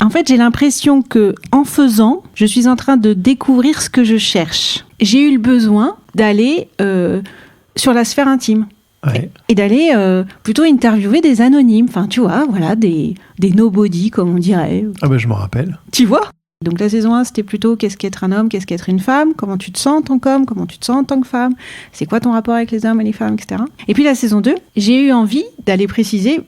En fait, j'ai l'impression que, en faisant, je suis en train de découvrir ce que je cherche. J'ai eu le besoin d'aller sur la sphère intime. Ouais. Et d'aller plutôt interviewer des anonymes. Enfin, tu vois, voilà, des nobody, comme on dirait. Ah ben je m'en rappelle. Tu vois ? Donc la saison 1, c'était plutôt qu'est-ce qu'être un homme, qu'est-ce qu'être une femme, comment tu te sens en tant qu'homme, comment tu te sens en tant que femme, c'est quoi ton rapport avec les hommes et les femmes, etc. Et puis la saison 2, j'ai eu envie d'aller préciser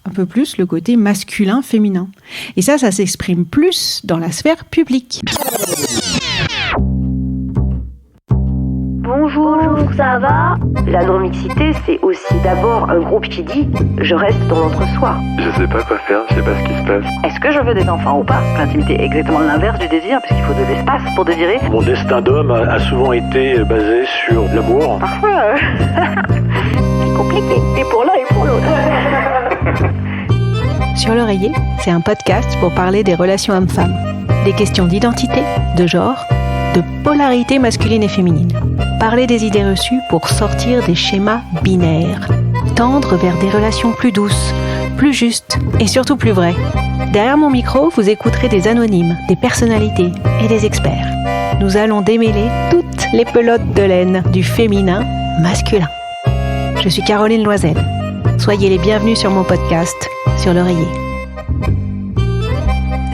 un peu plus le côté masculin-féminin. Et ça s'exprime plus dans la sphère publique. Bonjour, ça va ? La non-mixité, c'est aussi d'abord un groupe qui dit « je reste dans l'entre-soi ». Je sais pas quoi faire, je sais pas ce qui se passe. Est-ce que je veux des enfants ou pas ? L'intimité est exactement l'inverse du désir, puisqu'il faut de l'espace pour désirer. Mon destin d'homme a souvent été basé sur l'amour. Parfois, c'est compliqué, et pour l'un et pour l'autre. Sur l'oreiller, c'est un podcast pour parler des relations hommes-femmes, des questions d'identité, de genre, de polarité masculine et féminine. Parler des idées reçues pour sortir des schémas binaires. Tendre vers des relations plus douces, plus justes et surtout plus vraies. Derrière mon micro, vous écouterez des anonymes, des personnalités et des experts. Nous allons démêler toutes les pelotes de laine du féminin masculin. Je suis Caroline Loisel. Soyez les bienvenus sur mon podcast Sur l'oreiller.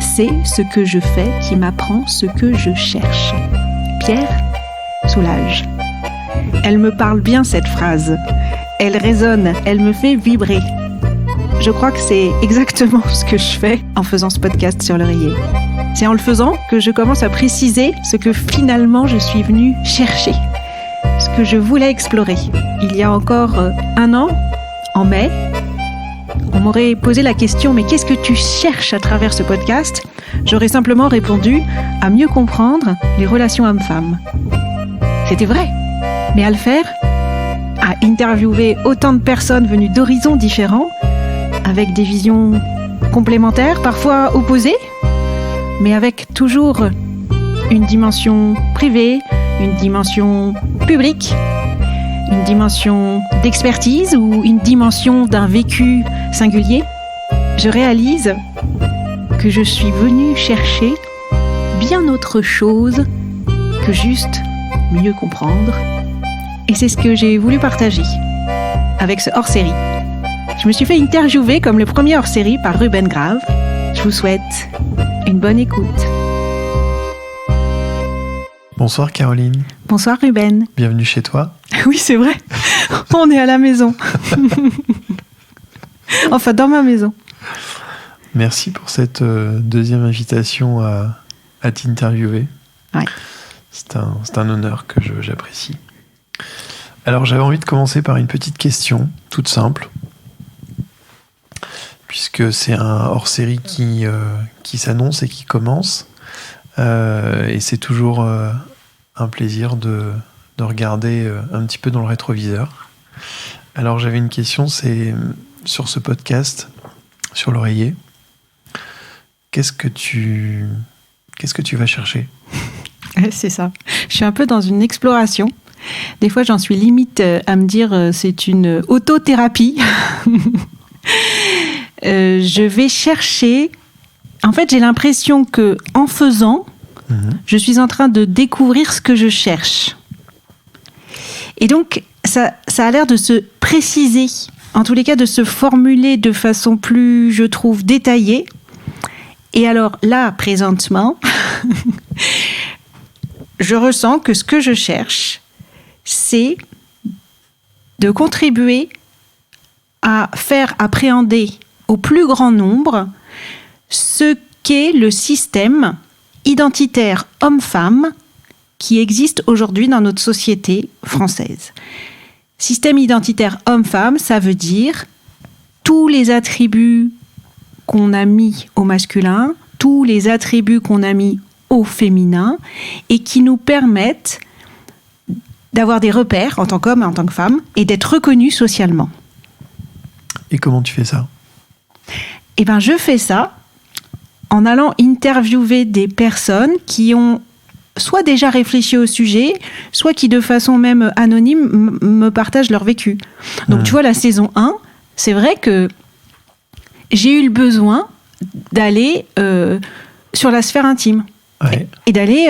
C'est ce que je fais qui m'apprend ce que je cherche. Pierre Soulages. Elle me parle bien cette phrase. Elle résonne, elle me fait vibrer. Je crois que c'est exactement ce que je fais en faisant ce podcast sur l'oreiller. C'est en le faisant que je commence à préciser ce que finalement je suis venue chercher. Ce que je voulais explorer. Il y a encore un an, en mai, on m'aurait posé la question « Mais qu'est-ce que tu cherches à travers ce podcast ?» J'aurais simplement répondu « À mieux comprendre les relations hommes-femmes ». C'était vrai. Mais à le faire, à interviewer autant de personnes venues d'horizons différents, avec des visions complémentaires, parfois opposées, mais avec toujours une dimension privée, une dimension publique, une dimension d'expertise ou une dimension d'un vécu singulier, je réalise que je suis venue chercher bien autre chose que juste mieux comprendre. Et c'est ce que j'ai voulu partager avec ce hors-série. Je me suis fait interviewer comme le premier hors-série par Ruben Grave. Je vous souhaite une bonne écoute. Bonsoir Caroline. Bonsoir Ruben. Bienvenue chez toi. Oui, c'est vrai. On est à la maison. Enfin, dans ma maison. Merci pour cette deuxième invitation à t'interviewer. Ouais. C'est un honneur que j'apprécie. Alors, j'avais envie de commencer par une petite question, toute simple, puisque c'est un hors-série qui s'annonce et qui commence. Et c'est toujours un plaisir de regarder un petit peu dans le rétroviseur. Alors, j'avais une question, c'est sur ce podcast, sur l'oreiller, qu'est-ce que tu vas chercher ? C'est ça. Je suis un peu dans une exploration. Des fois, j'en suis limite à me dire c'est une autothérapie. Je vais chercher... En fait, j'ai l'impression que en faisant, je suis en train de découvrir ce que je cherche. Et donc, ça a l'air de se préciser, en tous les cas de se formuler de façon plus, je trouve, détaillée. Et alors là, présentement, je ressens que ce que je cherche, c'est de contribuer à faire appréhender au plus grand nombre ce qu'est le système identitaire homme-femme qui existe aujourd'hui dans notre société française. Système identitaire homme-femme, ça veut dire tous les attributs qu'on a mis au masculin, tous les attributs qu'on a mis au féminin et qui nous permettent d'avoir des repères en tant qu'homme et en tant que femme et d'être reconnus socialement. Et comment tu fais ça ? Eh bien, je fais ça en allant interviewer des personnes qui ont soit déjà réfléchi au sujet, soit qui de façon même anonyme me partagent leur vécu. Donc tu vois, la saison 1, c'est vrai que j'ai eu le besoin d'aller sur la sphère intime. Ouais. Et d'aller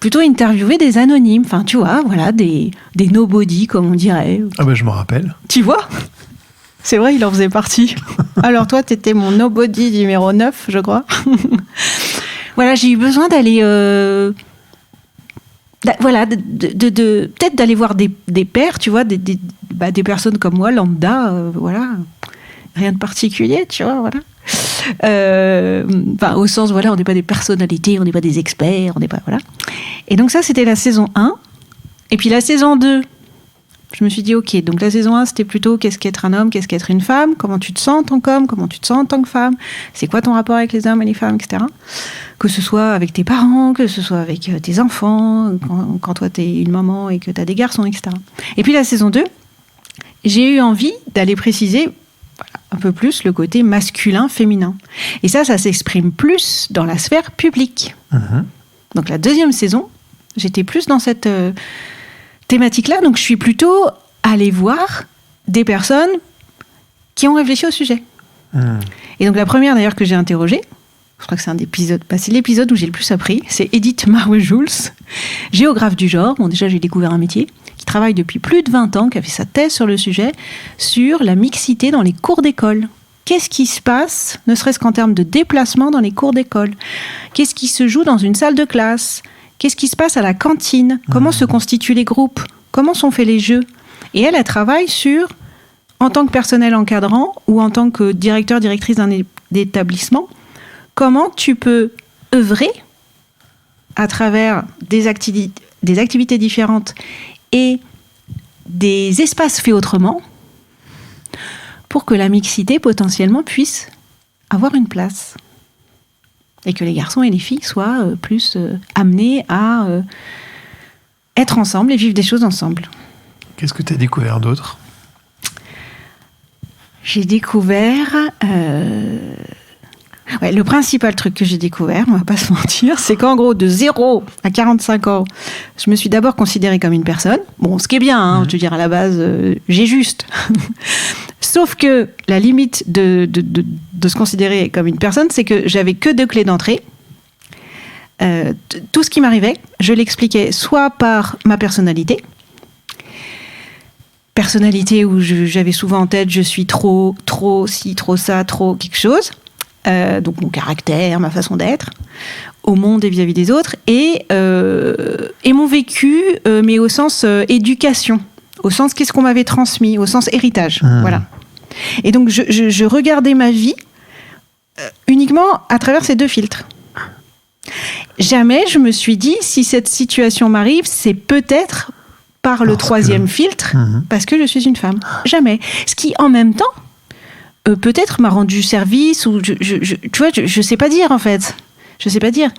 plutôt interviewer des anonymes, enfin tu vois, voilà, des nobody comme on dirait. Ah bah je m'en rappelle. Tu vois ? C'est vrai, il en faisait partie. Alors toi, t'étais mon nobody numéro 9, je crois. Voilà, j'ai eu besoin d'aller... voilà, peut-être d'aller voir des pairs, tu vois, des personnes comme moi, lambda, voilà, rien de particulier, tu vois, voilà. Au sens, voilà, on n'est pas des personnalités, on n'est pas des experts, on n'est pas, voilà. Et donc ça, c'était la saison 1. Et puis la saison 2, je me suis dit, ok, donc la saison 1, c'était plutôt qu'est-ce qu'être un homme, qu'est-ce qu'être une femme, comment tu te sens en tant qu'homme, comment tu te sens en tant que femme, c'est quoi ton rapport avec les hommes et les femmes, etc. Que ce soit avec tes parents, que ce soit avec tes enfants, quand toi t'es une maman et que t'as des garçons, etc. Et puis la saison 2, j'ai eu envie d'aller préciser un peu plus le côté masculin-féminin. Et ça s'exprime plus dans la sphère publique. Mmh. Donc la deuxième saison, j'étais plus dans cette thématique-là, donc je suis plutôt allée voir des personnes qui ont réfléchi au sujet. Et donc la première d'ailleurs que j'ai interrogée, je crois que c'est c'est l'épisode où j'ai le plus appris, c'est Edith Marwe-Jules, géographe du genre. Bon, déjà j'ai découvert un métier, qui travaille depuis plus de 20 ans, qui a fait sa thèse sur le sujet, sur la mixité dans les cours d'école. Qu'est-ce qui se passe, ne serait-ce qu'en termes de déplacement dans les cours d'école ? Qu'est-ce qui se joue dans une salle de classe ? Qu'est-ce qui se passe à la cantine ? Comment se constituent les groupes ? Comment sont faits les jeux ? Et elle travaille sur, en tant que personnel encadrant ou en tant que directeur, directrice d'un établissement, comment tu peux œuvrer à travers des activités différentes et des espaces faits autrement pour que la mixité potentiellement puisse avoir une place et que les garçons et les filles soient plus amenés à être ensemble et vivre des choses ensemble. Qu'est-ce que tu as découvert d'autre ? J'ai découvert... le principal truc que j'ai découvert, on va pas se mentir, c'est qu'en gros, de 0 à 45 ans, je me suis d'abord considérée comme une personne. Bon, ce qui est bien, je veux dire, à la base, j'ai juste. Sauf que la limite de se considérer comme une personne, c'est que j'avais que 2 clés d'entrée. Tout ce qui m'arrivait, je l'expliquais soit par ma personnalité où j'avais souvent en tête, je suis trop ci, trop ça, trop quelque chose. Donc mon caractère, ma façon d'être au monde et vis-à-vis des autres, et mon vécu, mais au sens éducation, au sens qu'est-ce qu'on m'avait transmis, au sens héritage. Voilà. Et donc je regardais ma vie uniquement à travers ces 2 filtres. Jamais je me suis dit, si cette situation m'arrive, c'est peut-être par le 3e filtre, parce que je suis une femme. Jamais. Ce qui, en même temps, peut-être m'a rendu service, ou tu vois, je sais pas dire en fait. Je sais pas dire.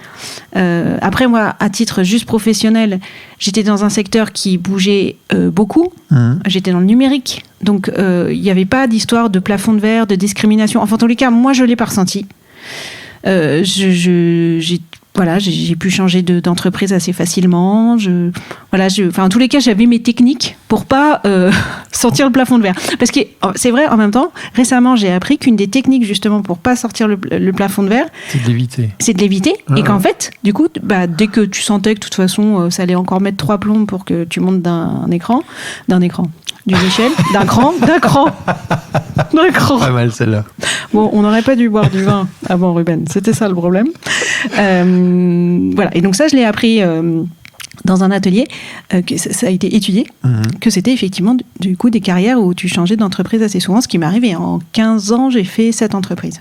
Après, moi, à titre juste professionnel, j'étais dans un secteur qui bougeait beaucoup. J'étais dans le numérique. Donc, il n'y avait pas d'histoire de plafond de verre, de discrimination. Enfin, en tous les cas, moi, je l'ai pas ressenti. J'ai pu changer d'entreprise assez facilement. En tous les cas, j'avais mes techniques pour pas sortir le plafond de verre. Parce que c'est vrai, en même temps, récemment, j'ai appris qu'une des techniques justement pour pas sortir le plafond de verre, c'est de l'éviter. Et qu'en fait, du coup, dès que tu sentais que de toute façon, ça allait encore mettre 3 plombes pour que tu montes d'une échelle, d'un cran. Pas mal celle-là. Bon, on n'aurait pas dû boire du vin avant, Ruben. C'était ça le problème. Voilà. Et donc ça, je l'ai appris dans un atelier, que ça a été étudié, que c'était effectivement du coup des carrières où tu changeais d'entreprise assez souvent, ce qui m'est arrivé. En 15 ans, j'ai fait 7 entreprises.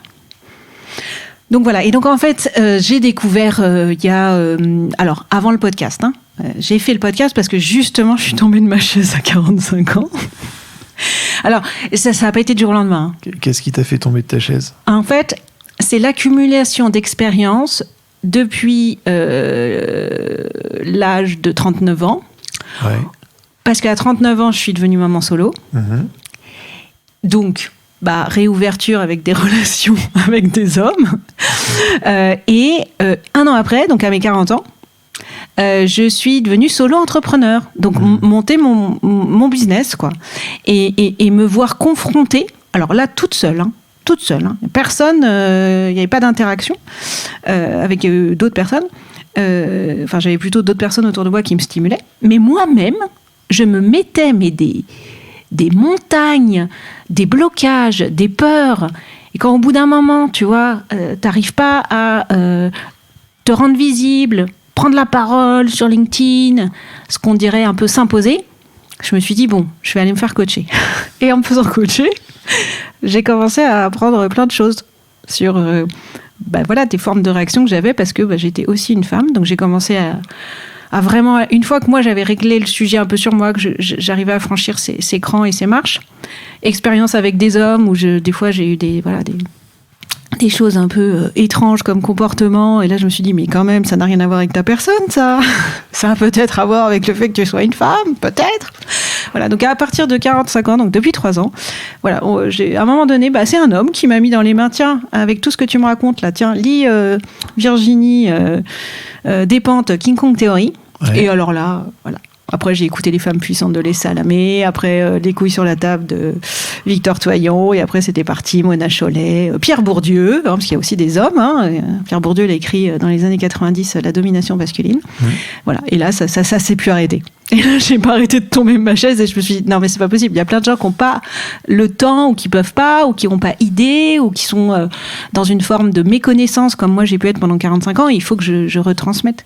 Donc voilà. Et donc en fait, j'ai découvert il y a... alors, avant le podcast, j'ai fait le podcast parce que justement, je suis tombée de ma chaise à 45 ans. Alors, ça n'a pas été du jour au lendemain. Qu'est-ce qui t'a fait tomber de ta chaise ? En fait, c'est l'accumulation d'expériences depuis l'âge de 39 ans. Ouais. Parce qu'à 39 ans, je suis devenue maman solo. Donc, réouverture avec des relations avec des hommes. Et 1 an après, donc à mes 40 ans, je suis devenue solo-entrepreneur, donc monter mon business, quoi. Et me voir confrontée, alors là, toute seule, toute seule. Hein. Personne, il n'y avait pas d'interaction avec d'autres personnes. Enfin, j'avais plutôt d'autres personnes autour de moi qui me stimulaient. Mais moi-même, je me mettais des montagnes, des blocages, des peurs. Et quand au bout d'un moment, tu vois, t'arrives pas à te rendre visible, prendre la parole sur LinkedIn, ce qu'on dirait un peu s'imposer, je me suis dit, bon, je vais aller me faire coacher. Et en me faisant coacher, j'ai commencé à apprendre plein de choses sur des formes de réaction que j'avais parce que j'étais aussi une femme. Donc j'ai commencé à vraiment, une fois que moi j'avais réglé le sujet un peu sur moi, que j'arrivais à franchir ces crans et ces marches, expérience avec des hommes où des fois j'ai eu des choses un peu étranges comme comportement, et là je me suis dit mais quand même ça n'a rien à voir avec ta personne, ça a peut-être à voir avec le fait que tu sois une femme, peut-être. Voilà, donc à partir de 45 ans, donc depuis 3 ans, voilà, à un moment donné, c'est un homme qui m'a mis dans les mains, tiens, avec tout ce que tu me racontes là, tiens, lis Virginie Despentes, King Kong Theory. Ouais. Et alors là, voilà. Après, j'ai écouté Les femmes puissantes de Les Salamé, après Les couilles sur la table de Victor Toyon, et après c'était parti, Mona Chollet, Pierre Bourdieu, parce qu'il y a aussi des hommes. Hein. Pierre Bourdieu, il a écrit dans les années 90 La domination masculine. Voilà. Et là, ça s'est plus arrêté. Et là, j'ai pas arrêté de tomber de ma chaise et je me suis dit, non, mais c'est pas possible. Il y a plein de gens qui n'ont pas le temps, ou qui peuvent pas, ou qui n'ont pas idée, ou qui sont dans une forme de méconnaissance, comme moi j'ai pu être pendant 45 ans, et il faut que je retransmette.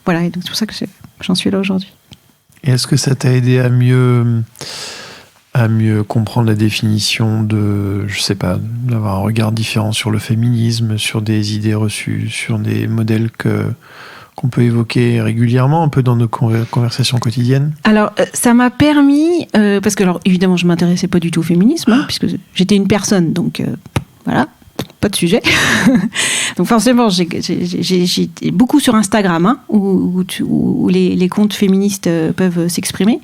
Voilà. Et donc, c'est pour ça que j'en suis là aujourd'hui. Et est-ce que ça t'a aidé à mieux comprendre la définition d'avoir un regard différent sur le féminisme, sur des idées reçues, sur des modèles qu'on peut évoquer régulièrement, un peu dans nos conversations quotidiennes? Alors, ça m'a permis, parce que, alors, évidemment, je ne m'intéressais pas du tout au féminisme, puisque j'étais une personne, donc voilà, pas de sujet. Donc forcément, j'ai beaucoup sur Instagram, où les comptes féministes peuvent s'exprimer.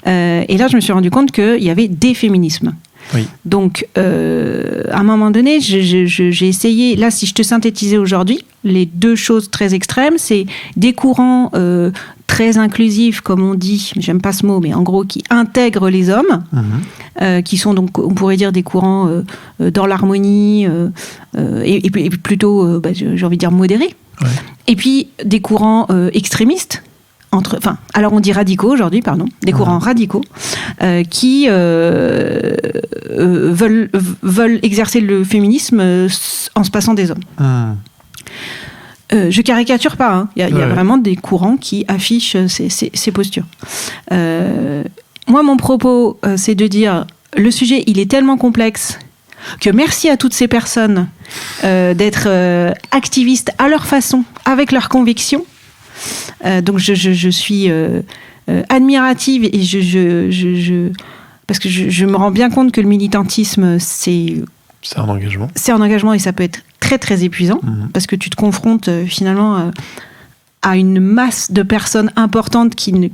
Ouais. Et là, je me suis rendu compte qu'il y avait des féminismes. Oui. Donc, à un moment donné, j'ai essayé, là, si je te synthétisais aujourd'hui, les deux choses très extrêmes, c'est des courants très inclusifs, comme on dit, j'aime pas ce mot, mais en gros, qui intègrent les hommes, qui sont donc, on pourrait dire, des courants dans l'harmonie, et plutôt, j'ai envie de dire, modérés. Ouais. Et puis, des courants extrémistes, alors on dit radicaux aujourd'hui, pardon, des courants radicaux qui veulent exercer le féminisme en se passant des hommes. Je caricature pas, hein. Il y a vraiment des courants qui affichent ces postures. Moi, mon propos, c'est de dire, le sujet, il est tellement complexe que merci à toutes ces personnes d'être activistes à leur façon, avec leurs convictions. Donc je suis admirative et parce que je me rends bien compte que le militantisme c'est un engagement. C'est un engagement et ça peut être très très épuisant parce que tu te confrontes finalement à une masse de personnes importantes qui ne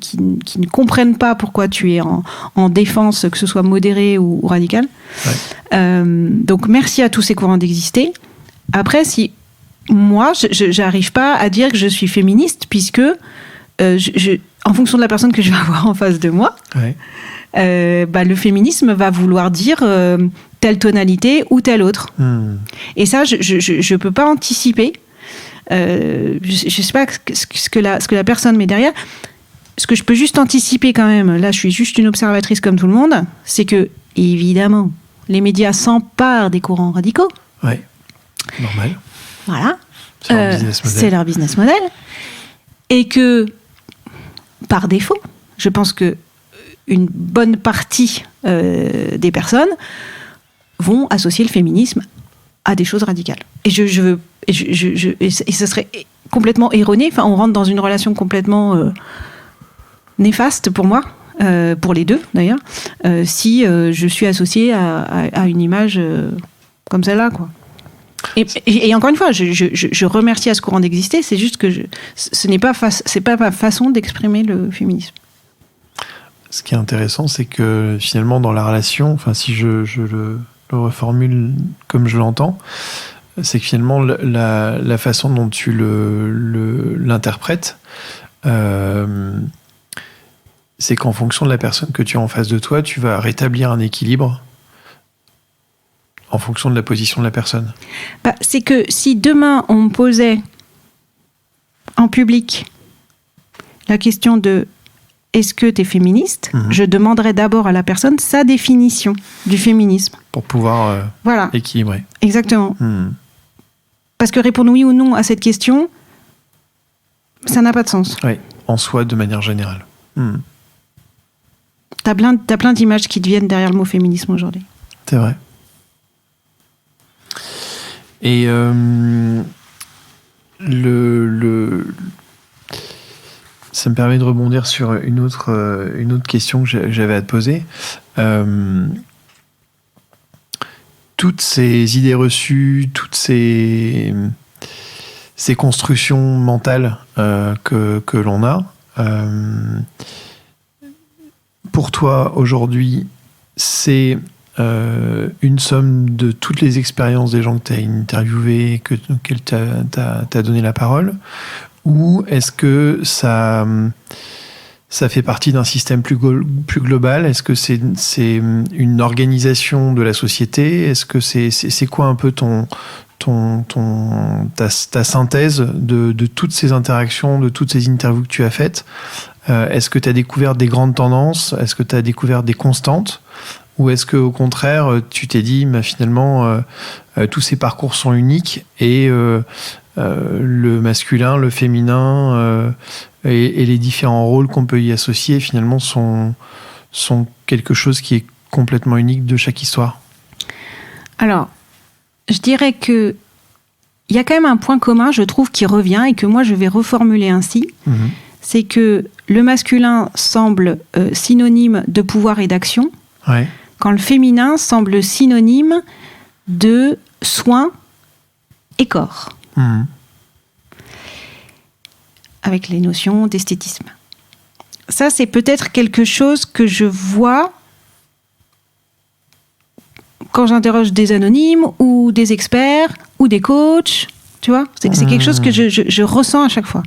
comprennent pas pourquoi tu es en défense, que ce soit modéré ou radical. Ouais. Donc merci à tous ces courants d'exister. Après, si moi, je n'arrive pas à dire que je suis féministe, puisque en fonction de la personne que je vais avoir en face de moi, ouais. Le féminisme va vouloir dire telle tonalité ou telle autre. Et ça, je ne peux pas anticiper. Je ne sais pas ce que la personne met derrière. Ce que je peux juste anticiper quand même, là je suis juste une observatrice comme tout le monde, c'est que, évidemment, les médias s'emparent des courants radicaux. Oui, normal. Voilà, c'est leur business model. Et que, par défaut, je pense que une bonne partie des personnes vont associer le féminisme à des choses radicales. Et et ce serait complètement erroné. Enfin, on rentre dans une relation complètement néfaste pour moi, pour les deux d'ailleurs, si je suis associée à une image comme celle-là, quoi. Et encore une fois, je remercie à ce courant d'exister. C'est juste que c'est pas ma façon d'exprimer le féminisme. Ce qui est intéressant, c'est que finalement, dans la relation, enfin, si je le reformule comme je l'entends, c'est que finalement, la façon dont tu l'interprètes, c'est qu'en fonction de la personne que tu as en face de toi, tu vas rétablir un équilibre en fonction de la position de la personne. C'est que si demain on me posait en public la question de est-ce que tu es féministe, je demanderais d'abord à la personne sa définition du féminisme. Pour pouvoir équilibrer. Exactement. Parce que répondre oui ou non à cette question, ça n'a pas de sens. Oui, en soi, de manière générale. T'as plein d'images qui te viennent derrière le mot féminisme aujourd'hui. C'est vrai. Et ça me permet de rebondir sur une autre question que j'avais à te poser. Toutes ces idées reçues, toutes ces constructions mentales que l'on a, pour toi, aujourd'hui, c'est une somme de toutes les expériences des gens que tu as interviewés, auxquels tu as donné la parole, ou est-ce que ça fait partie d'un système plus global? Est-ce que c'est une organisation de la société? Est-ce que c'est quoi un peu ta synthèse de toutes ces interactions, de toutes ces interviews que tu as faites? Est-ce que tu as découvert des grandes tendances? Est-ce que tu as découvert des constantes? Ou est-ce qu'au contraire, tu t'es dit, finalement, tous ces parcours sont uniques et le masculin, le féminin et les différents rôles qu'on peut y associer, finalement, sont quelque chose qui est complètement unique de chaque histoire? Alors, je dirais que il y a quand même un point commun, je trouve, qui revient et que moi, je vais reformuler ainsi. C'est que le masculin semble synonyme de pouvoir et d'action, quand le féminin semble synonyme de soins et corps. Avec les notions d'esthétisme. Ça, c'est peut-être quelque chose que je vois quand j'interroge des anonymes ou des experts ou des coachs. Tu vois, c'est quelque chose que je ressens à chaque fois.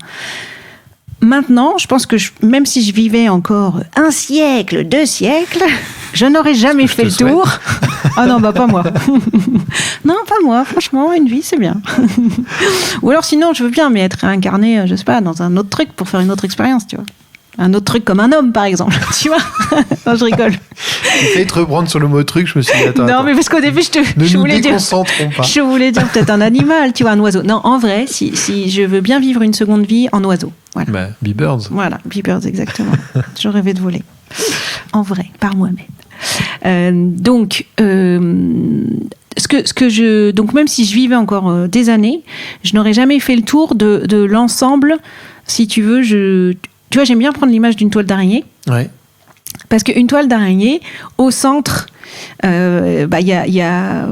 Maintenant, je pense que même si je vivais encore 1 siècle, 2 siècles, je n'aurais jamais fait le tour. Ah non, pas moi. Non, pas moi. Franchement, une vie, c'est bien. Ou alors sinon, je veux bien, mais être réincarné, je sais pas, dans un autre truc pour faire une autre expérience, tu vois. Un autre truc comme un homme, par exemple. Tu vois? Non, je rigole. J'ai failli te reprendre sur le mot truc, je me suis dit, attends. Mais parce qu'au début, je voulais dire... Je voulais dire peut-être un animal, tu vois, un oiseau. Non, en vrai, si je veux bien vivre une seconde vie en oiseau. Voilà. Be Birds. Voilà, Be Birds, exactement. Je rêvais de voler. En vrai, par moi-même. Donc même si je vivais encore des années, je n'aurais jamais fait le tour de l'ensemble. Si tu veux, tu vois, j'aime bien prendre l'image d'une toile d'araignée. Ouais. Parce qu'une toile d'araignée, au centre, il y a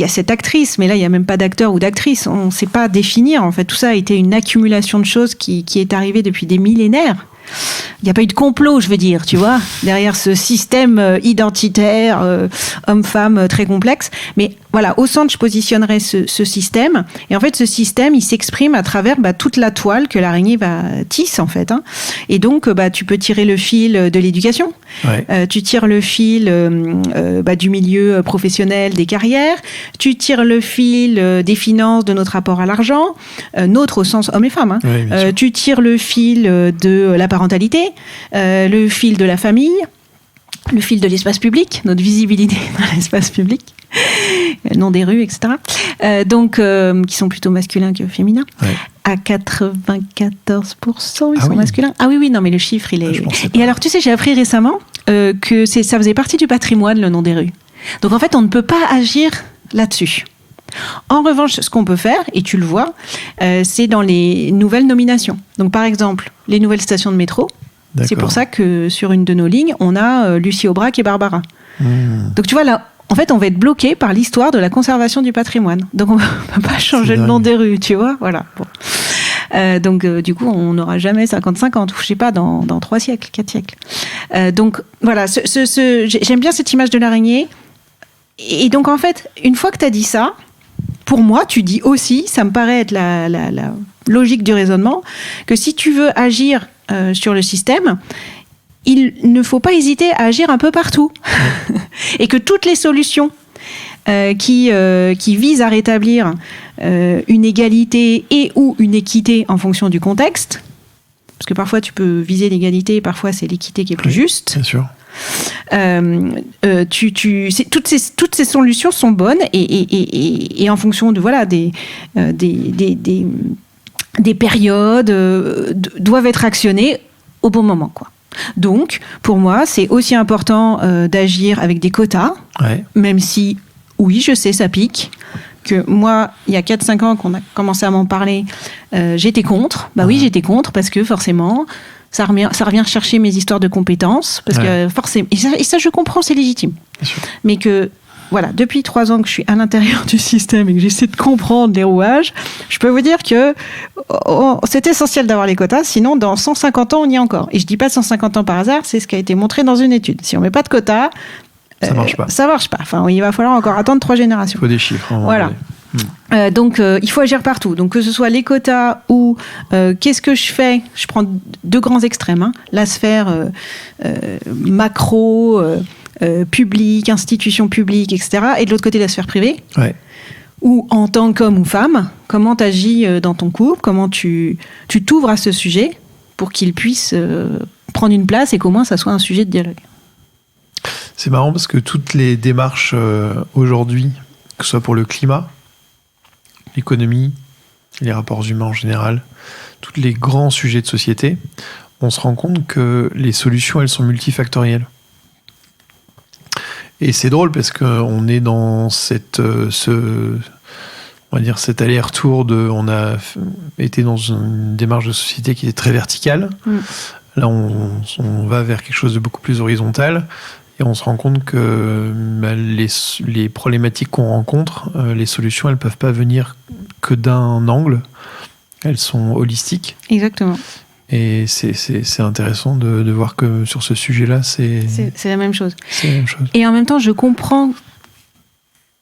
cette actrice, mais là, il n'y a même pas d'acteur ou d'actrice. On ne sait pas définir. En fait, tout ça a été une accumulation de choses qui est arrivée depuis des millénaires. Il n'y a pas eu de complot, je veux dire, tu vois, derrière ce système identitaire, homme-femme très complexe. Mais voilà, au centre, je positionnerais ce système. Et en fait, ce système, il s'exprime à travers toute la toile que l'araignée tisse, en fait. Hein. Et donc, tu peux tirer le fil de l'éducation. Ouais. Tu tires le fil du milieu professionnel, des carrières. Tu tires le fil des finances, de notre rapport à l'argent. Notre au sens homme et femme. Hein. Oui, tu tires le fil de la parentalité, le fil de la famille, le fil de l'espace public, notre visibilité dans l'espace public, le nom des rues, etc. Qui sont plutôt masculins que féminins. Ouais. À 94%, ils sont masculins. Ah oui, non, mais le chiffre, il est... Et alors, tu sais, j'ai appris récemment que ça faisait partie du patrimoine, le nom des rues. Donc, en fait, on ne peut pas agir là-dessus. En revanche, ce qu'on peut faire, et tu le vois, c'est dans les nouvelles nominations. Donc, par exemple, les nouvelles stations de métro. D'accord. C'est pour ça que sur une de nos lignes, on a Lucie Aubrac et Barbara. Donc, tu vois, là, en fait, on va être bloqué par l'histoire de la conservation du patrimoine. Donc, on ne peut pas changer le nom des rues, tu vois. Voilà. Bon. Du coup, on n'aura jamais 50-50, ou je sais pas, dans 3 siècles, 4 siècles. Donc, voilà, j'aime bien cette image de l'araignée. Et donc, en fait, une fois que tu as dit ça, pour moi, tu dis aussi, ça me paraît être la logique du raisonnement, que si tu veux agir sur le système, il ne faut pas hésiter à agir un peu partout. Et que toutes les solutions qui vise à rétablir une égalité et ou une équité en fonction du contexte. Parce que parfois tu peux viser l'égalité, et parfois c'est l'équité qui est plus juste. Bien sûr. Toutes ces solutions sont bonnes et en fonction de des périodes doivent être actionnées au bon moment, quoi. Donc pour moi c'est aussi important d'agir avec des quotas, même si oui je sais ça pique, que moi il y a 4-5 ans qu'on a commencé à m'en parler, j'étais contre. Oui, j'étais contre parce que forcément ça revient chercher mes histoires de compétences, parce que forcément, et ça je comprends, c'est légitime. Mais que, voilà, depuis 3 ans que je suis à l'intérieur du système et que j'essaie de comprendre les rouages, je peux vous dire que c'est essentiel d'avoir les quotas, sinon dans 150 ans on y est encore. Et je dis pas 150 ans par hasard, c'est ce qui a été montré dans une étude. Si on met pas de quotas, ça marche pas. Ça marche pas. Enfin, il va falloir encore attendre 3 générations. Il faut des chiffres. Voilà. Donc il faut agir partout, donc que ce soit les quotas ou qu'est-ce que je fais. Je prends 2 grands extrêmes, hein. La sphère macro, publique, institution publique, etc., et de l'autre côté la sphère privée, ou en tant qu'homme ou femme, comment tu agis dans ton couple, comment tu t'ouvres à ce sujet pour qu'il puisse prendre une place et qu'au moins ça soit un sujet de dialogue. C'est marrant parce que toutes les démarches aujourd'hui, que ce soit pour le climat, l'économie, les rapports humains en général, tous les grands sujets de société, on se rend compte que les solutions, elles sont multifactorielles. Et c'est drôle parce qu'on est dans cet aller-retour on a été dans une démarche de société qui est très verticale. Là, on va vers quelque chose de beaucoup plus horizontal. Et on se rend compte que les problématiques qu'on rencontre, les solutions, elles ne peuvent pas venir que d'un angle. Elles sont holistiques. Exactement. Et c'est intéressant de voir que sur ce sujet-là, c'est la même chose. C'est la même chose. Et en même temps, je comprends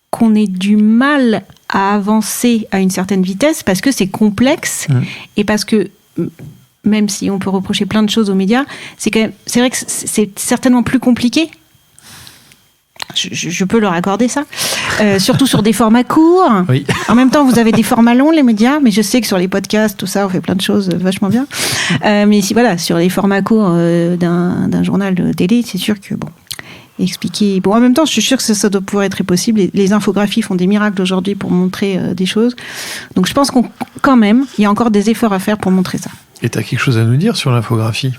qu'on ait du mal à avancer à une certaine vitesse parce que c'est complexe et parce que même si on peut reprocher plein de choses aux médias, c'est vrai que c'est certainement plus compliqué. Je peux leur accorder ça. Surtout sur des formats courts. Oui. En même temps, vous avez des formats longs, les médias, mais je sais que sur les podcasts, tout ça, on fait plein de choses vachement bien. Mais sur les formats courts d'un journal de télé, c'est sûr que, expliquer... en même temps, je suis sûre que ça doit pouvoir être possible. Les infographies font des miracles aujourd'hui pour montrer des choses. Donc, je pense quand même, il y a encore des efforts à faire pour montrer ça. Et tu as quelque chose à nous dire sur l'infographie ?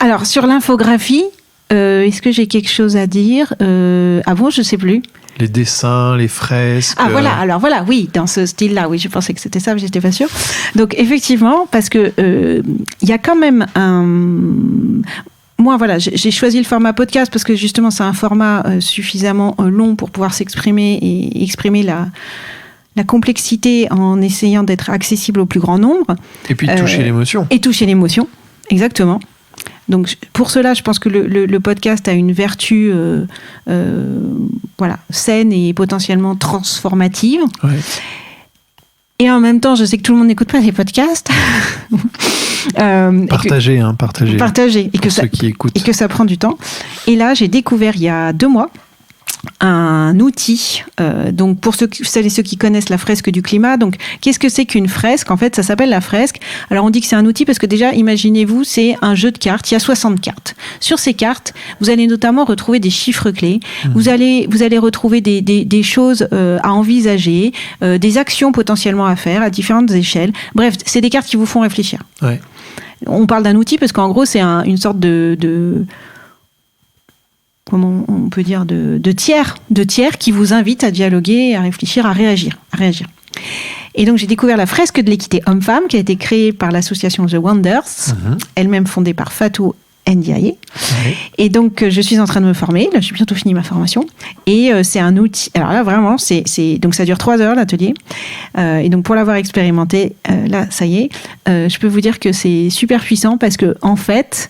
Alors, sur l'infographie, est-ce que j'ai quelque chose à dire ? Bon, je ne sais plus. Les dessins, les fresques... Ah voilà, alors voilà, oui, dans ce style-là, oui, je pensais que c'était ça, mais j'étais pas sûre. Donc, effectivement, parce que y a quand même un... Moi, voilà, j'ai choisi le format podcast parce que justement, c'est un format suffisamment long pour pouvoir s'exprimer et exprimer la complexité en essayant d'être accessible au plus grand nombre. Et puis toucher l'émotion. Et toucher l'émotion, exactement. Donc, pour cela, je pense que le podcast a une vertu saine et potentiellement transformative. Ouais. Et en même temps, je sais que tout le monde n'écoute pas les podcasts. Partagez. Partagez. Et que ceux qui écoutent. Et que ça prend du temps. Et là, j'ai découvert il y a 2 mois un outil, donc pour celles et ceux qui connaissent la fresque du climat. Donc, qu'est-ce que c'est qu'une fresque ? En fait, ça s'appelle la fresque. Alors, on dit que c'est un outil parce que déjà, imaginez-vous, c'est un jeu de cartes. Il y a 60 cartes. Sur ces cartes, vous allez notamment retrouver des chiffres clés. Vous allez retrouver des choses à envisager, des actions potentiellement à faire à différentes échelles. Bref, c'est des cartes qui vous font réfléchir. Ouais. On parle d'un outil parce qu'en gros, c'est une sorte de comment on peut dire, de tiers qui vous invite à dialoguer, à réfléchir, à réagir. Et donc, j'ai découvert la fresque de l'équité homme-femme qui a été créée par l'association The Wonders, elle-même fondée par Fatou Ndiaye. Et donc, je suis en train de me former. Là, j'ai bientôt fini ma formation. Et c'est un outil... Alors là, vraiment, donc ça dure 3 heures, l'atelier. Et donc, pour l'avoir expérimenté, là, ça y est, je peux vous dire que c'est super puissant parce que, en fait,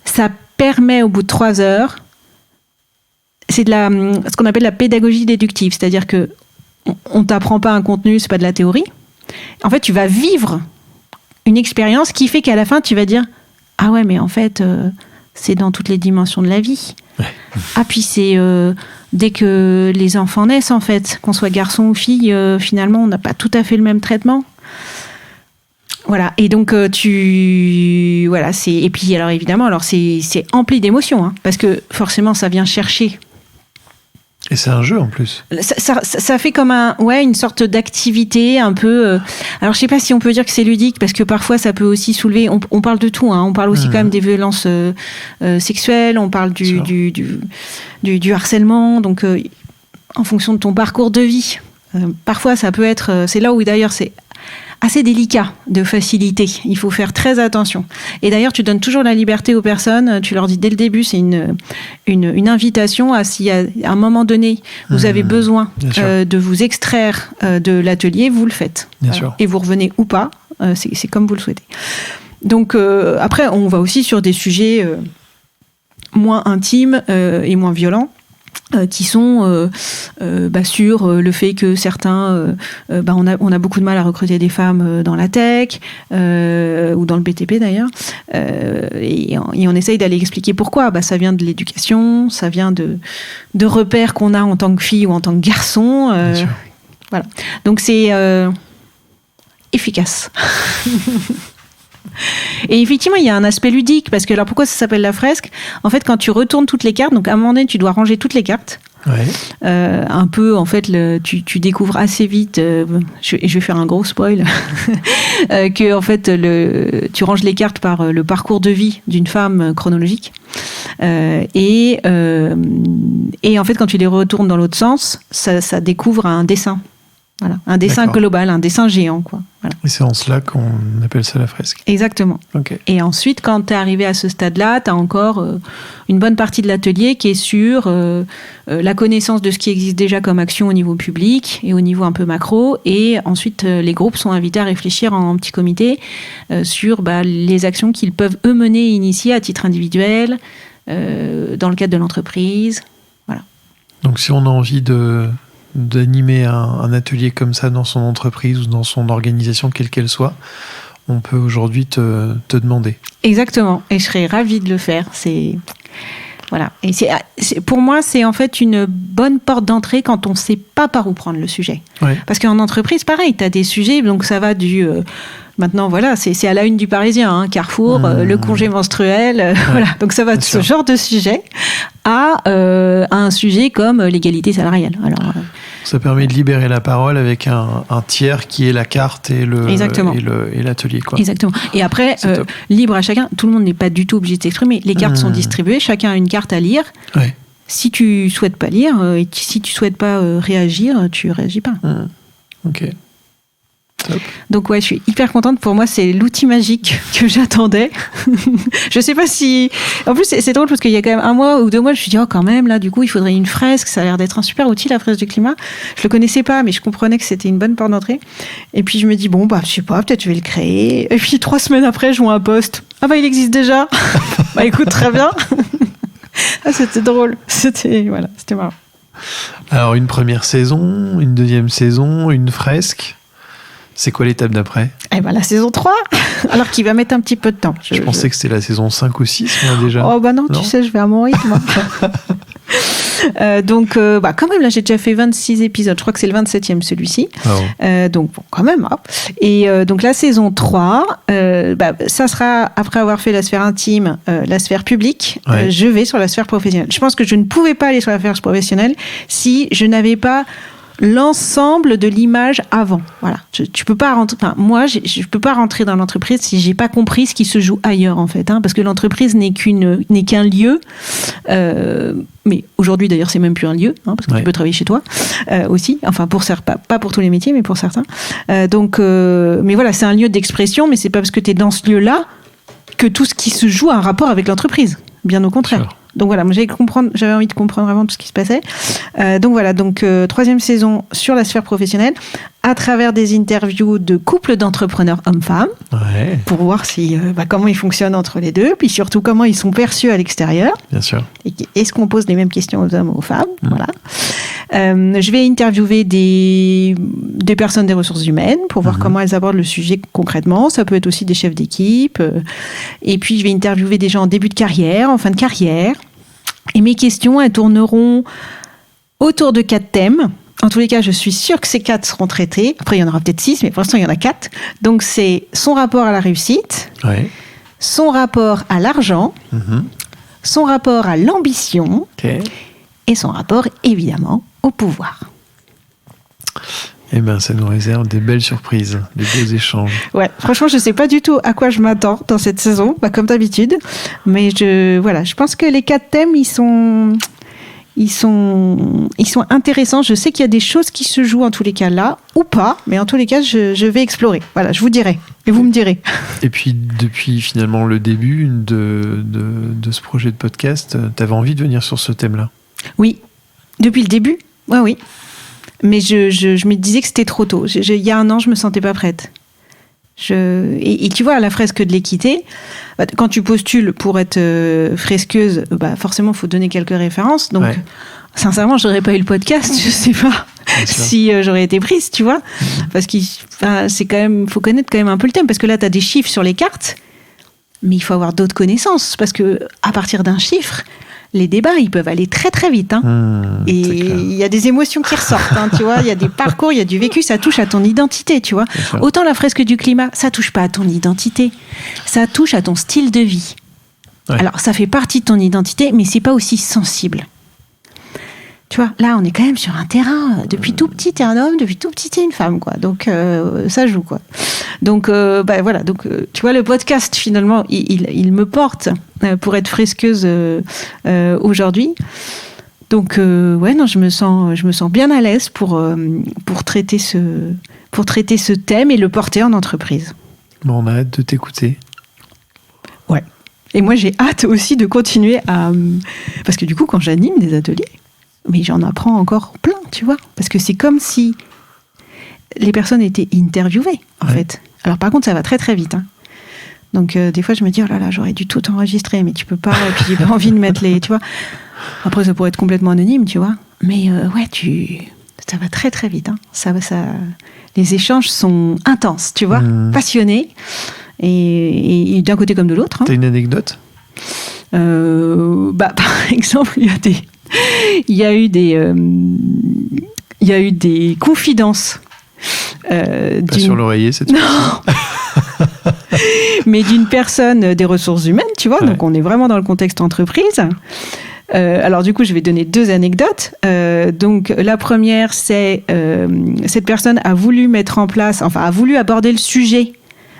ça permet, au bout de 3 heures, c'est ce qu'on appelle la pédagogie déductive, c'est-à-dire que on t'apprend pas un contenu, c'est pas de la théorie. En fait, tu vas vivre une expérience qui fait qu'à la fin, tu vas dire ah ouais, mais en fait, c'est dans toutes les dimensions de la vie. Ouais. Ah puis c'est dès que les enfants naissent, en fait, qu'on soit garçon ou fille, finalement, on n'a pas tout à fait le même traitement. Voilà, et donc voilà, et puis alors évidemment, alors c'est empli d'émotions, hein, parce que forcément ça vient chercher. Et c'est un jeu en plus. Ça fait comme une sorte d'activité un peu. Alors je sais pas si on peut dire que c'est ludique, parce que parfois ça peut aussi soulever. On parle de tout, hein, on parle aussi quand même des violences sexuelles, on parle du harcèlement, donc en fonction de ton parcours de vie. Parfois ça peut être. C'est là où d'ailleurs c'est assez délicat de faciliter. Il faut faire très attention. Et d'ailleurs, tu donnes toujours la liberté aux personnes. Tu leur dis dès le début, c'est une invitation à si à un moment donné, vous avez besoin de vous extraire de l'atelier, vous le faites. Bien sûr. Et vous revenez ou pas. C'est comme vous le souhaitez. Donc, après, on va aussi sur des sujets moins intimes et moins violents. Qui sont sur le fait que certains, on a beaucoup de mal à recruter des femmes dans la tech ou dans le BTP d'ailleurs, et on essaye d'aller expliquer pourquoi. Ça vient de l'éducation, ça vient de repères qu'on a en tant que fille ou en tant que garçon. Voilà. Donc c'est efficace. Et effectivement, il y a un aspect ludique, parce que alors pourquoi ça s'appelle la fresque ? En fait, quand tu retournes toutes les cartes, donc à un moment donné, tu dois ranger toutes les cartes. Ouais. Un peu, en fait, tu découvres assez vite, et je vais faire un gros spoil, que en fait, tu ranges les cartes par le parcours de vie d'une femme chronologique. Et en fait, quand tu les retournes dans l'autre sens, ça découvre un dessin. Voilà, un dessin global, un dessin géant, quoi. Voilà. Et c'est en cela qu'on appelle ça la fresque. Exactement. Okay. Et ensuite, quand tu es arrivé à ce stade-là, tu as encore une bonne partie de l'atelier qui est sur la connaissance de ce qui existe déjà comme action au niveau public et au niveau un peu macro. Et ensuite, les groupes sont invités à réfléchir en petit comité sur les actions qu'ils peuvent eux mener et initier à titre individuel, dans le cadre de l'entreprise. Voilà. Donc si on a envie d'animer un atelier comme ça dans son entreprise ou dans son organisation, quelle qu'elle soit, on peut aujourd'hui te demander. Exactement, et je serais ravie de le faire. Voilà. Et pour moi, c'est en fait une bonne porte d'entrée quand on ne sait pas par où prendre le sujet. Ouais. Parce qu'en entreprise, pareil, tu as des sujets, donc ça va du... maintenant, voilà, c'est à la une du Parisien, hein, Carrefour, le congé menstruel, voilà. Donc ça va de ce genre de sujet à un sujet comme l'égalité salariale. Alors, ça permet de libérer la parole avec un tiers qui est la carte et l'atelier, quoi. Exactement. Et après, libre à chacun, tout le monde n'est pas du tout obligé de s'exprimer. Les cartes sont distribuées, chacun a une carte à lire. Ouais. Si tu souhaites pas lire et si tu souhaites pas réagir, tu réagis pas. Ok. Top. Donc ouais, je suis hyper contente. Pour moi, c'est l'outil magique que j'attendais. Je sais pas si... En plus, c'est drôle parce qu'il y a quand même 1 mois ou 2 mois, je me suis dit, quand même, là, du coup, il faudrait une fresque. Ça a l'air d'être un super outil, la fresque du climat. Je le connaissais pas, mais je comprenais que c'était une bonne porte d'entrée. Et puis, je me dis, je sais pas, peut-être je vais le créer. Et puis, 3 semaines après, je vois un post. Il existe déjà. Écoute, très bien. C'était drôle. C'était marrant. Alors, une première saison, une deuxième saison, une fresque. C'est quoi l'étape d'après ? La saison 3, alors qu'il va mettre un petit peu de temps. Je pensais que c'était la saison 5 ou 6, moi, déjà. Oh non, tu sais, je vais à mon rythme. Donc, quand même, là, j'ai déjà fait 26 épisodes. Je crois que c'est le 27e, celui-ci. Donc, quand même. Hein. Et donc, la saison 3, ça sera, après avoir fait la sphère intime, la sphère publique, je vais sur la sphère professionnelle. Je pense que je ne pouvais pas aller sur la sphère professionnelle si je n'avais pas l'ensemble de l'image avant. Voilà. Tu peux pas rentrer. Moi, je peux pas rentrer dans l'entreprise si j'ai pas compris ce qui se joue ailleurs, en fait, hein, parce que l'entreprise n'est qu'un lieu. Mais aujourd'hui, d'ailleurs, c'est même plus un lieu, hein, parce que tu peux travailler chez toi aussi. Enfin, pour certains, pas pour tous les métiers, mais pour certains. Mais voilà, c'est un lieu d'expression, mais c'est pas parce que tu es dans ce lieu-là que tout ce qui se joue a un rapport avec l'entreprise. Bien au contraire. Sure. Donc voilà, moi j'avais envie de comprendre vraiment tout ce qui se passait. Donc voilà, 3e saison sur la sphère professionnelle, à travers des interviews de couples d'entrepreneurs hommes-femmes, pour voir comment ils fonctionnent entre les deux, puis surtout comment ils sont perçus à l'extérieur. Bien sûr. Et est-ce qu'on pose les mêmes questions aux hommes ou aux femmes ? Voilà. Je vais interviewer des personnes des ressources humaines pour voir comment elles abordent le sujet concrètement. Ça peut être aussi des chefs d'équipe. Et puis, je vais interviewer des gens en début de carrière, en fin de carrière. Et mes questions, elles tourneront autour de 4 thèmes. En tous les cas, je suis sûre que ces 4 seront traités. Après, il y en aura peut-être 6, mais pour l'instant, il y en a 4. Donc, c'est son rapport à la réussite, son rapport à l'argent, son rapport à l'ambition et son rapport, évidemment, au pouvoir. Eh bien, ça nous réserve des belles surprises, des beaux échanges. Ouais, franchement, je ne sais pas du tout à quoi je m'attends dans cette saison, comme d'habitude. Mais je pense que les 4 thèmes, ils sont intéressants. Je sais qu'il y a des choses qui se jouent en tous les cas là, ou pas, mais en tous les cas, je vais explorer. Voilà, je vous dirai, et vous me direz. Et puis, depuis finalement le début de ce projet de podcast, tu avais envie de venir sur ce thème-là ? Oui, depuis le début, oui. Mais je me disais que c'était trop tôt. Il y a un an, je me sentais pas prête. Et tu vois, à la fresque de l'équité, quand tu postules pour être fresqueuse, forcément, il faut donner quelques références. Donc, sincèrement, je n'aurais pas eu le podcast, je ne sais pas si j'aurais été prise, tu vois. Parce qu'il faut connaître quand même un peu le thème. Parce que là, tu as des chiffres sur les cartes, mais il faut avoir d'autres connaissances. Parce qu'à partir d'un chiffre, les débats, ils peuvent aller très très vite. Et il y a des émotions qui ressortent, tu vois. Il y a des parcours, il y a du vécu, ça touche à ton identité, tu vois. Autant la fresque du climat, ça touche pas à ton identité, ça touche à ton style de vie. Alors, ça fait partie de ton identité, mais c'est pas aussi sensible. Tu vois, là, on est quand même sur un terrain. Depuis tout petit, t'es un homme, depuis tout petit, t'es une femme, quoi. Donc, ça joue, quoi. Donc, voilà. Donc, tu vois, le podcast, finalement, il me porte pour être fresqueuse aujourd'hui. Donc, je me sens bien à l'aise pour traiter ce thème et le porter en entreprise. Bon, on a hâte de t'écouter. Ouais. Et moi, j'ai hâte aussi de continuer parce que du coup, quand j'anime des ateliers, mais j'en apprends encore plein, tu vois. Parce que c'est comme si les personnes étaient interviewées, en fait. Alors, par contre, ça va très, très vite. Donc, des fois, je me dis, oh là là, j'aurais dû tout enregistrer, mais tu peux pas. Et puis, j'ai pas envie de mettre tu vois. Après, ça pourrait être complètement anonyme, tu vois. Mais, ça va très, très vite. Les échanges sont intenses, tu vois. Passionnés. Et d'un côté comme de l'autre. T'as une anecdote ? Par exemple, il y a eu des confidences. Pas sur l'oreiller, c'est tout. Non. Mais d'une personne des ressources humaines, tu vois. Donc on est vraiment dans le contexte entreprise. Alors du coup, je vais donner 2 anecdotes. Donc la première, c'est cette personne a voulu aborder le sujet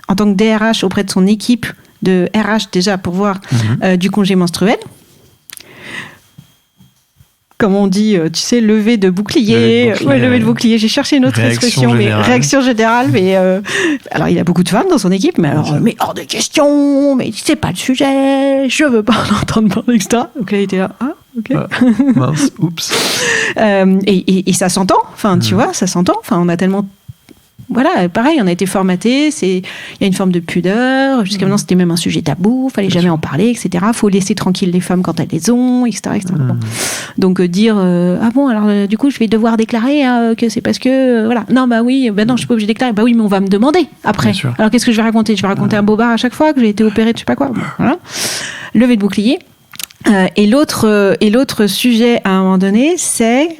en tant que DRH auprès de son équipe de RH déjà pour voir du congé menstruel. Comme on dit, tu sais, lever de bouclier. Lever de bouclier. J'ai cherché une autre expression, mais réaction générale. Mais alors, il a beaucoup de femmes dans son équipe, mais mais hors de question, mais c'est pas le sujet, je veux pas en entendre parler, etc. Donc là, il était là, ok. Mince, oups. Et ça s'entend, tu vois, ça s'entend. On a tellement. Voilà, pareil, on a été formaté, il y a une forme de pudeur, jusqu'à maintenant c'était même un sujet tabou, fallait jamais en parler, etc. Faut laisser tranquille les femmes quand elles les ont, etc. Bon. Donc dire, alors du coup je vais devoir déclarer que c'est parce que, voilà, non, non, je suis pas obligée de déclarer, oui, mais on va me demander après. Alors qu'est-ce que je vais raconter ? Je vais raconter un bobard à chaque fois que j'ai été opérée de je sais pas quoi. Bon, voilà. Lever de bouclier. Et l'autre sujet à un moment donné, c'est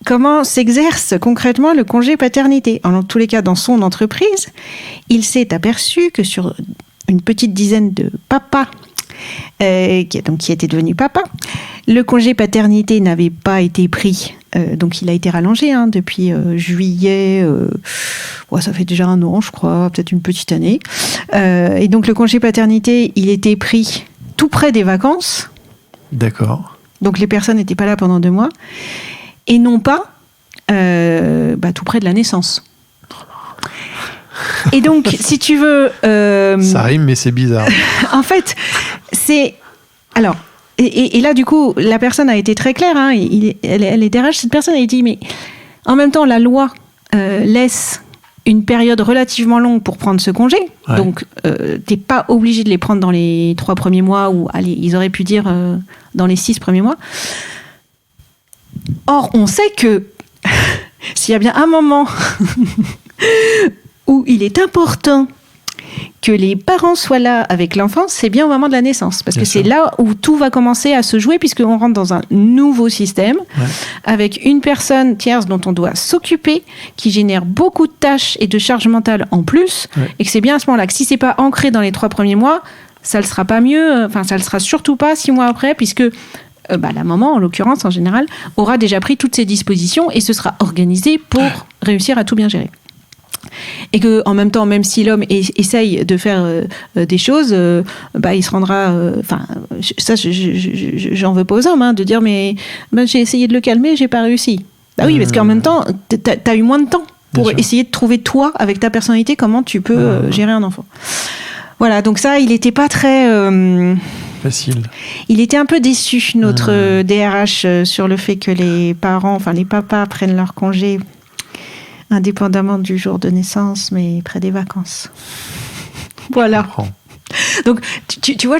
comment s'exerce concrètement le congé paternité. En tous les cas, dans son entreprise, il s'est aperçu que sur une petite dizaine de papas qui étaient devenus papas, le congé paternité n'avait pas été pris. Donc il a été rallongé depuis juillet. Ça fait déjà 1 an, je crois, peut-être une petite année. Et donc le congé paternité, il était pris tout près des vacances. D'accord. Donc les personnes n'étaient pas là pendant 2 mois. Et non pas tout près de la naissance. Et donc, si tu veux... Ça rime, mais c'est bizarre. En fait, c'est... Alors, et là, du coup, la personne a été très claire. Elle est DRH, cette personne a dit, mais en même temps, la loi laisse une période relativement longue pour prendre ce congé. Ouais. Donc, t'es pas obligé de les prendre dans les 3 premiers mois, ou allez, ils auraient pu dire dans les 6 premiers mois. Or, on sait que s'il y a bien un moment où il est important que les parents soient là avec l'enfant, c'est bien au moment de la naissance. Parce Bien que sûr. c'est là où tout va commencer à se jouer, puisqu'on rentre dans un nouveau système, avec une personne tierce dont on doit s'occuper, qui génère beaucoup de tâches et de charges mentales en plus, et que c'est bien à ce moment-là que si c'est pas ancré dans les 3 premiers mois, ça ne le sera pas mieux, ça le sera surtout pas 6 mois après, puisque la maman, en l'occurrence, en général, aura déjà pris toutes ses dispositions et se sera organisée pour réussir à tout bien gérer. Et que, en même temps, même si l'homme essaye de faire des choses, il se rendra. Ça, j'en veux pas aux hommes, de dire mais j'ai essayé de le calmer, j'ai pas réussi. Bah oui, parce qu'en même temps, t'as eu moins de temps pour essayer de trouver toi, avec ta personnalité, comment tu peux gérer un enfant. Voilà, donc ça, il était pas très facile. Il était un peu déçu, notre DRH, sur le fait que les parents, les papas prennent leur congé indépendamment du jour de naissance, mais près des vacances. Voilà. Donc, tu vois,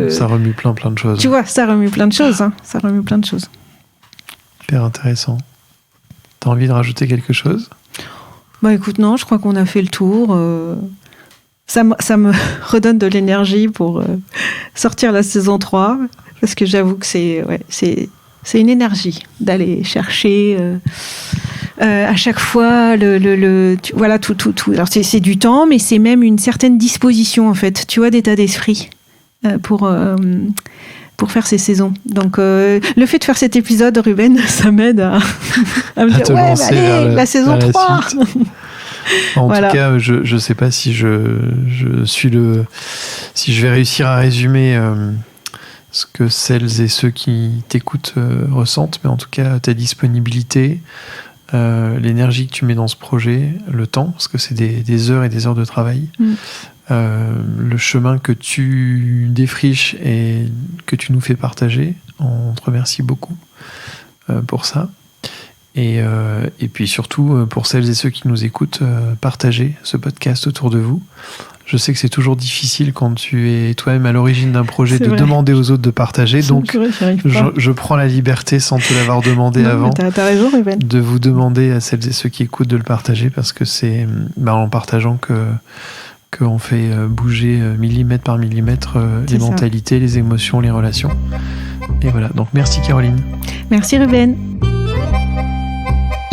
ça remue plein de choses. Tu vois, ça remue plein de choses. Ça remue plein de choses. Hyper intéressant. T'as envie de rajouter quelque chose ? Écoute, non, je crois qu'on a fait le tour. Ça me redonne de l'énergie pour sortir la saison 3, parce que j'avoue que c'est une énergie d'aller chercher... à chaque fois, voilà, tout. Alors, c'est du temps, mais c'est même une certaine disposition, en fait, tu vois, d'état d'esprit pour faire ces saisons. Donc, le fait de faire cet épisode, Ruben, ça m'aide à me dire, allez, la saison 3 En tout cas, je sais pas si si je vais réussir à résumer ce que celles et ceux qui t'écoutent ressentent, mais en tout cas, ta disponibilité, l'énergie que tu mets dans ce projet, le temps, parce que c'est des heures et des heures de travail, le chemin que tu défriches et que tu nous fais partager, on te remercie beaucoup pour ça. Et puis surtout, pour celles et ceux qui nous écoutent, partagez ce podcast autour de vous. Je sais que c'est toujours difficile quand tu es toi-même à l'origine d'un projet demander aux autres de partager. Donc, je prends la liberté, sans te l'avoir demandé avant, t'as raison, Ruben, de vous demander à celles et ceux qui écoutent de le partager, parce que c'est en partageant qu'on fait bouger millimètre par millimètre les mentalités, les émotions, les relations. Et voilà. Donc, merci Caroline. Merci Ruben.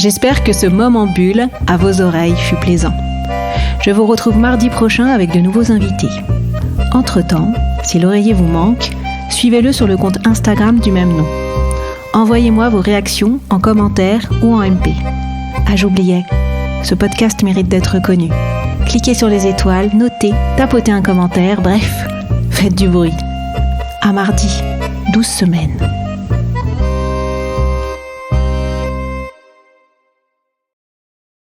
J'espère que ce moment bulle à vos oreilles fut plaisant. Je vous retrouve mardi prochain avec de nouveaux invités. Entre-temps, si l'oreiller vous manque, suivez-le sur le compte Instagram du même nom. Envoyez-moi vos réactions en commentaire ou en MP. Ah, j'oubliais, ce podcast mérite d'être reconnu. Cliquez sur les étoiles, notez, tapotez un commentaire, bref, faites du bruit. À mardi, 12 semaines.